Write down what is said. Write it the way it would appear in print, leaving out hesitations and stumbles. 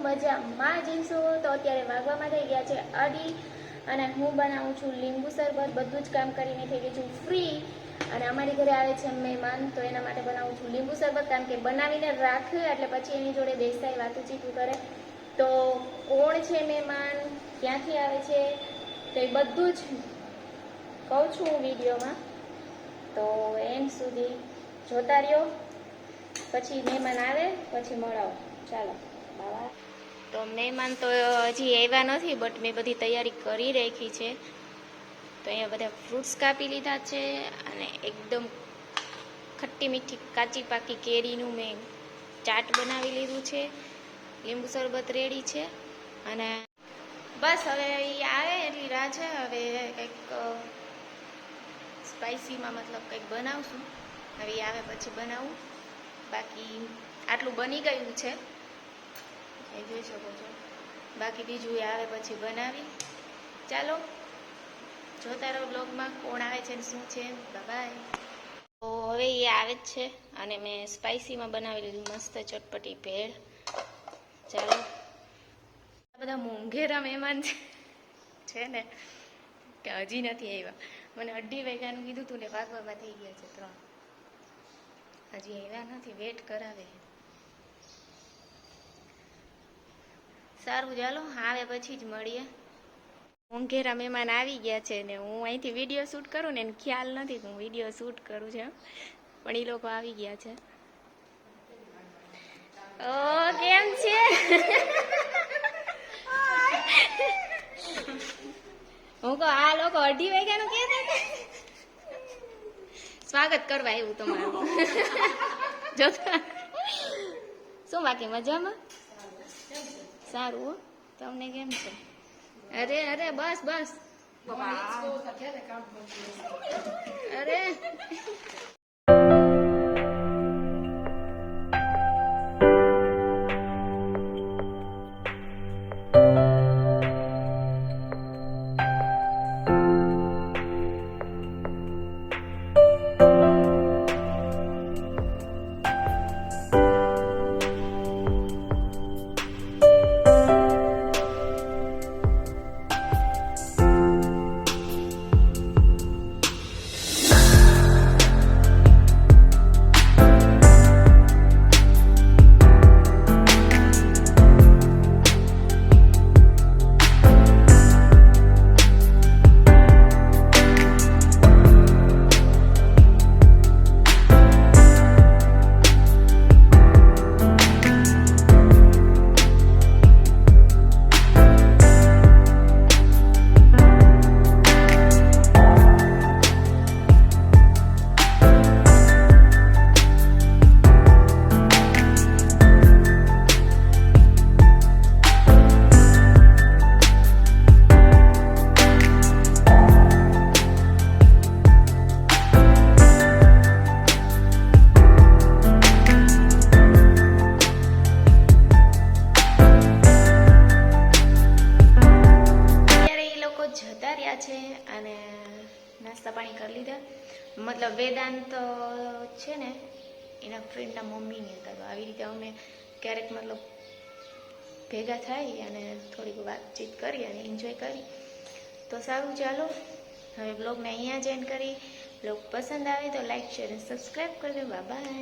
મજામાં જઈશું. તો અત્યારે વાગવામાં થઈ ગયા છે 2:30 અને હું બનાવું છું લીંબુ શરબત. બધું જ કામ કરીને થઈ ગઈ છું ફ્રી. અને અમારી ઘરે આવે છે મહેમાન, તો એના માટે બનાવું છું લીંબુ શરબત, કારણ કે બનાવીને રાખે એટલે પછી એની જોડે બેસાય, વાતું ચીતું કરે. તો કોણ છે મહેમાન, ક્યાંથી આવે છે, તો એ બધું જ કહું છું વિડીયોમાં, તો એન્ડ સુધી જોતા રહ્યો. પછી મહેમાન આવે પછી મળાવો. ચાલો બાબા. તો મહેમાન તો હજી આવ્યા નથી, બટ મેં બધી તૈયારી કરી રાખી છે. તો અહીંયા બધા ફ્રૂટ્સ કાપી લીધા છે અને એકદમ ખટ્ટી મીઠી કાચી પાકી કેરીનું મેં ચાટ બનાવી લીધું છે. લીંબુ શરબત રેડી છે અને બસ હવે એ આવે એટલી રાહ છે. હવે કંઈક સ્પાઇસીમાં મતલબ કંઈક બનાવશું. હવે એ આવે પછી બનાવું. બાકી આટલું બની ગયું છે, એ જોઈ શકો છો. બાકી બીજું એ આવે પછી બનાવી. ચાલો જોતા રહો બ્લોગમાં કોણ આવે છે ને શું છે. બાય. તો હવે એ આવે જ છે અને મેં સ્પાઇસીમાં બનાવી લીધું મસ્ત ચટપટી ભેળ. ચાલો. બધા મોંઘેરા મહેમાન છે ને કે હજી નથી આવ્યા. મને 2:30 વાગ્યાનું કીધું તું ને, વાગવામાં થઈ ગયા છે 3. હજી આવ્યા નથી, વેટ કરાવે. સારું ચાલો, આવે પછી જ મળીએ. મોંઘેરા મહેમાન આવી ગયા છે ને હું અહીંથી વિડીયો શૂટ કરું ને એને ખ્યાલ નથી હું વિડીયો શૂટ કરું છું, પણ એ લોકો આવી ગયા છે. ઓ કેમ છે? હું કહું આ લોકો 2:30 વાગ્યાનું કહેતા હતા. સ્વાગત કરવા આવ્યું તમારું. જોતા શું બાકી મજામાં? સારું હો. તમને કેમ છે? અરે અરે બસ બસ. અરે અને નાસ્તા પાણી કરી લીધા. મતલબ વેદાંત છે ને એના ફ્રેન્ડના મમ્મીની હતા, તો આવી રીતે અમે ક્યારેક મતલબ ભેગા થઈ અને થોડીક વાતચીત કરી અને એન્જોય કરી. તો સારું ચાલો હવે બ્લોગને અહીંયા જ એન્ડ કરી. બ્લોગ પસંદ આવે તો લાઈક શેર અને સબસ્ક્રાઈબ કરજો. બાય.